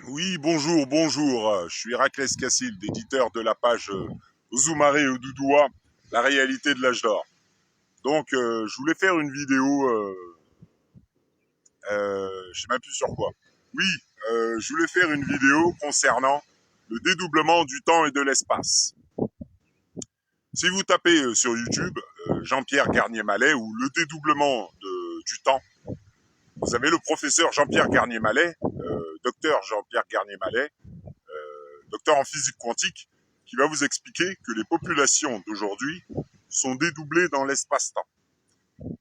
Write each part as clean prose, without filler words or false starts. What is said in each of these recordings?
Oui, bonjour, bonjour. Je suis Héraclès Cassil, éditeur de la page Ouzoumaré au Doudoua, la réalité de l'âge d'or. Donc, je voulais faire une vidéo, je sais même plus sur quoi. Oui, je voulais faire une vidéo concernant le dédoublement du temps et de l'espace. Si vous tapez sur YouTube Jean-Pierre Garnier-Mallet ou le dédoublement du temps, vous avez le professeur Jean-Pierre Garnier-Mallet, docteur Jean-Pierre Garnier-Mallet, docteur en physique quantique, qui va vous expliquer que les populations d'aujourd'hui sont dédoublées dans l'espace-temps.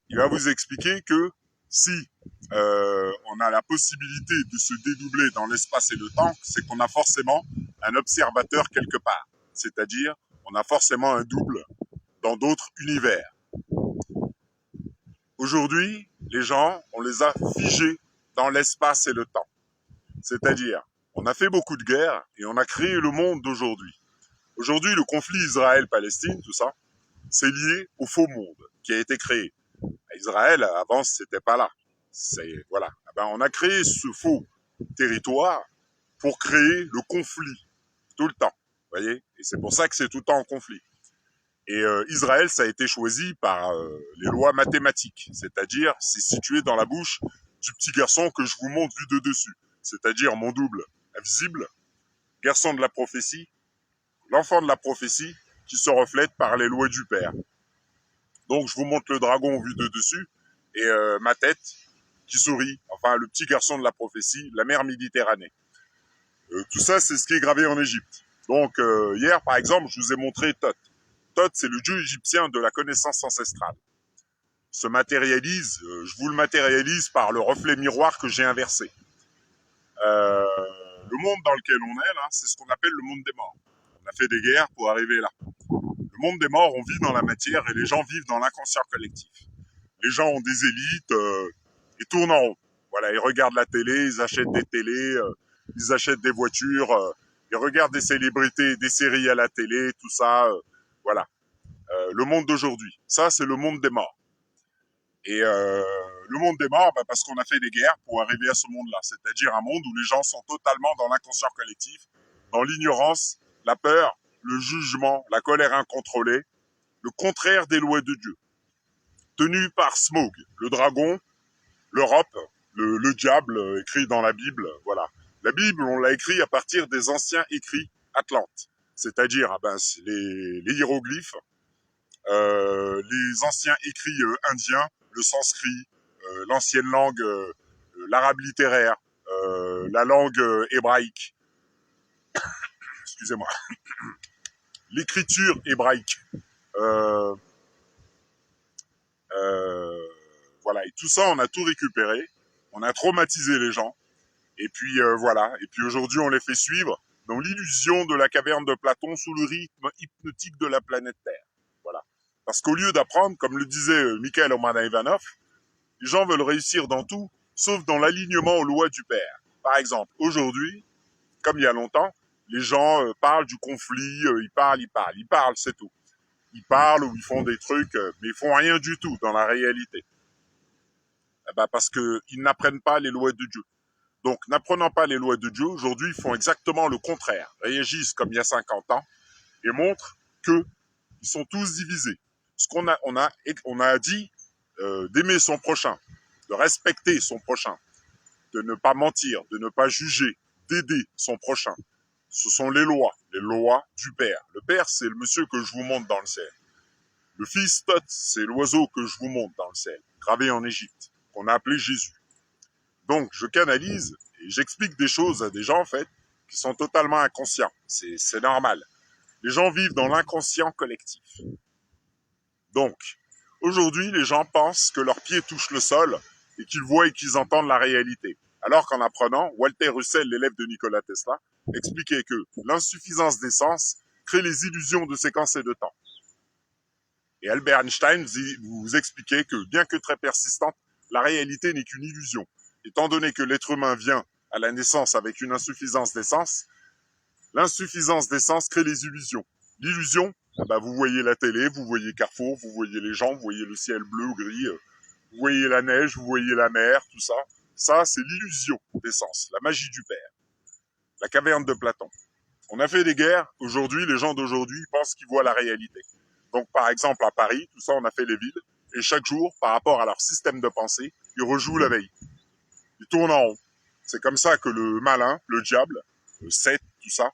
Il va vous expliquer que si on a la possibilité de se dédoubler dans l'espace et le temps, c'est qu'on a forcément un observateur quelque part. C'est-à-dire, on a forcément un double dans d'autres univers. Aujourd'hui, les gens, on les a figés dans l'espace et le temps. C'est-à-dire, on a fait beaucoup de guerres et on a créé le monde d'aujourd'hui. Aujourd'hui, le conflit Israël-Palestine, tout ça, c'est lié au faux monde qui a été créé. Israël, avant, c'était pas là. Voilà. On a créé ce faux territoire pour créer le conflit tout le temps. Vous voyez? Et c'est pour ça que c'est tout le temps en conflit. Et Israël, ça a été choisi par les lois mathématiques. C'est-à-dire, c'est situé dans la bouche du petit garçon que je vous montre vu de dessus. C'est-à-dire mon double invisible, garçon de la prophétie, l'enfant de la prophétie qui se reflète par les lois du Père. Donc je vous montre le dragon vu de dessus et ma tête qui sourit, enfin le petit garçon de la prophétie, la mer Méditerranée. Tout ça, c'est ce qui est gravé en Égypte. Donc hier, par exemple, je vous ai montré Thoth. Thoth, c'est le dieu égyptien de la connaissance ancestrale. Se matérialise, je vous le matérialise par le reflet miroir que j'ai inversé. Le monde dans lequel on est là, c'est ce qu'on appelle le monde des morts. On a fait des guerres pour arriver là. Le monde des morts, on vit dans la matière et les gens vivent dans l'inconscient collectif. Les gens ont des élites et tournent en rond. Voilà, ils regardent la télé, ils achètent des télés, ils achètent des voitures, ils regardent des célébrités, des séries à la télé, tout ça. Voilà, le monde d'aujourd'hui. Ça, c'est le monde des morts. Et le monde des morts, parce qu'on a fait des guerres pour arriver à ce monde-là. C'est-à-dire un monde où les gens sont totalement dans l'inconscient collectif, dans l'ignorance, la peur, le jugement, la colère incontrôlée, le contraire des lois de Dieu. Tenu par Smaug, le dragon, l'Europe, le diable écrit dans la Bible, voilà. La Bible, on l'a écrit à partir des anciens écrits atlantes, c'est-à-dire les hiéroglyphes, les anciens écrits indiens, le sanskrit, l'ancienne langue, l'arabe littéraire, la langue hébraïque, excusez-moi, l'écriture hébraïque. Euh, voilà, et tout ça, on a tout récupéré, on a traumatisé les gens, et puis voilà, et puis aujourd'hui, on les fait suivre dans l'illusion de la caverne de Platon sous le rythme hypnotique de la planète Terre. Voilà. Parce qu'au lieu d'apprendre, comme le disait Mikhail Romanov, les gens veulent réussir dans tout, sauf dans l'alignement aux lois du Père. Par exemple, aujourd'hui, comme il y a longtemps, les gens parlent du conflit, ils parlent, c'est tout. Ils parlent ou ils font des trucs, mais ils font rien du tout dans la réalité. Parce qu'ils n'apprennent pas les lois de Dieu. Donc, n'apprenant pas les lois de Dieu, aujourd'hui, ils font exactement le contraire. Réagissent comme il y a 50 ans et montrent qu'ils sont tous divisés. Ce on a dit d'aimer son prochain, de respecter son prochain, de ne pas mentir, de ne pas juger, d'aider son prochain. Ce sont les lois du Père. Le Père, c'est le monsieur que je vous montre dans le ciel. Le fils Thoth, c'est l'oiseau que je vous montre dans le ciel, gravé en Égypte, qu'on a appelé Jésus. Donc, je canalise et j'explique des choses à des gens, en fait, qui sont totalement inconscients. C'est normal. Les gens vivent dans l'inconscient collectif. Donc, aujourd'hui, les gens pensent que leurs pieds touchent le sol et qu'ils voient et qu'ils entendent la réalité. Alors qu'en apprenant, Walter Russell, l'élève de Nikola Tesla, expliquait que l'insuffisance des sens crée les illusions de séquence et de temps. Et Albert Einstein vous expliquait que, bien que très persistante, la réalité n'est qu'une illusion. Étant donné que l'être humain vient à la naissance avec une insuffisance d'essence, l'insuffisance d'essence crée les illusions. L'illusion, vous voyez la télé, vous voyez Carrefour, vous voyez les gens, vous voyez le ciel bleu ou gris, vous voyez la neige, vous voyez la mer, tout ça. Ça, c'est l'illusion d'essence, la magie du Père. La caverne de Platon. On a fait des guerres. Aujourd'hui, les gens d'aujourd'hui pensent qu'ils voient la réalité. Donc, par exemple, à Paris, tout ça, on a fait les villes. Et chaque jour, par rapport à leur système de pensée, ils rejouent la veille. Ils tournent en rond. C'est comme ça que le malin, le diable, le Seth, tout ça,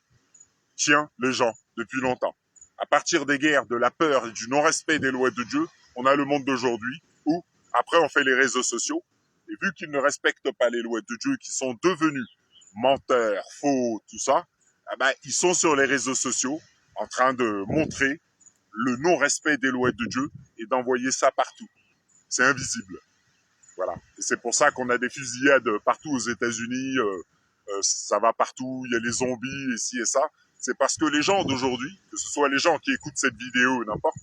tient les gens depuis longtemps. À partir des guerres, de la peur et du non-respect des lois de Dieu, on a le monde d'aujourd'hui où, après, on fait les réseaux sociaux. Et vu qu'ils ne respectent pas les lois de Dieu, qui sont devenus menteurs, faux, tout ça, eh ben, ils sont sur les réseaux sociaux en train de montrer le non-respect des lois de Dieu et d'envoyer ça partout. C'est invisible. Voilà. Et c'est pour ça qu'on a des fusillades partout aux États-Unis. Ça va partout. Il y a les zombies et ci et ça. C'est parce que les gens d'aujourd'hui, que ce soit les gens qui écoutent cette vidéo ou n'importe,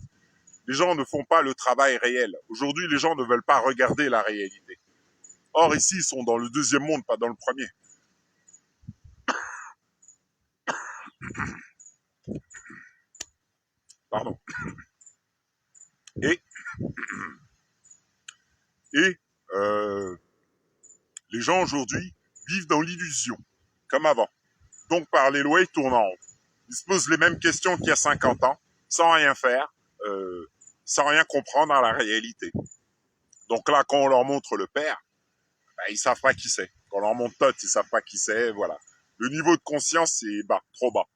les gens ne font pas le travail réel. Aujourd'hui, les gens ne veulent pas regarder la réalité. Or, ici, ils sont dans le deuxième monde, pas dans le premier. Pardon. Et, et les gens aujourd'hui vivent dans l'illusion, comme avant. Donc, par les lois, ils tournent en rond. Ils se posent les mêmes questions qu'il y a 50 ans, sans rien faire, sans rien comprendre à la réalité. Donc là, quand on leur montre le père, ben, ils savent pas qui c'est. Quand on leur montre Tot, ils savent pas qui c'est, voilà. Le niveau de conscience est bas, trop bas.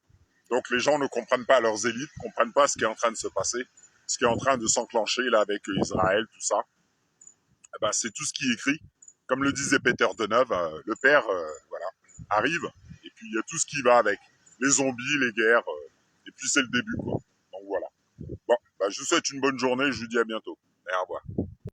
Donc les gens ne comprennent pas, leurs élites comprennent pas ce qui est en train de se passer, ce qui est en train de s'enclencher là avec Israël, tout ça. Eh ben, c'est tout ce qui est écrit. Comme le disait Peter Deneuve, le père, voilà, arrive, et puis il y a tout ce qui va avec. Les zombies, les guerres, et puis c'est le début, quoi. Donc voilà. Bon, bah, je vous souhaite une bonne journée, je vous dis à bientôt.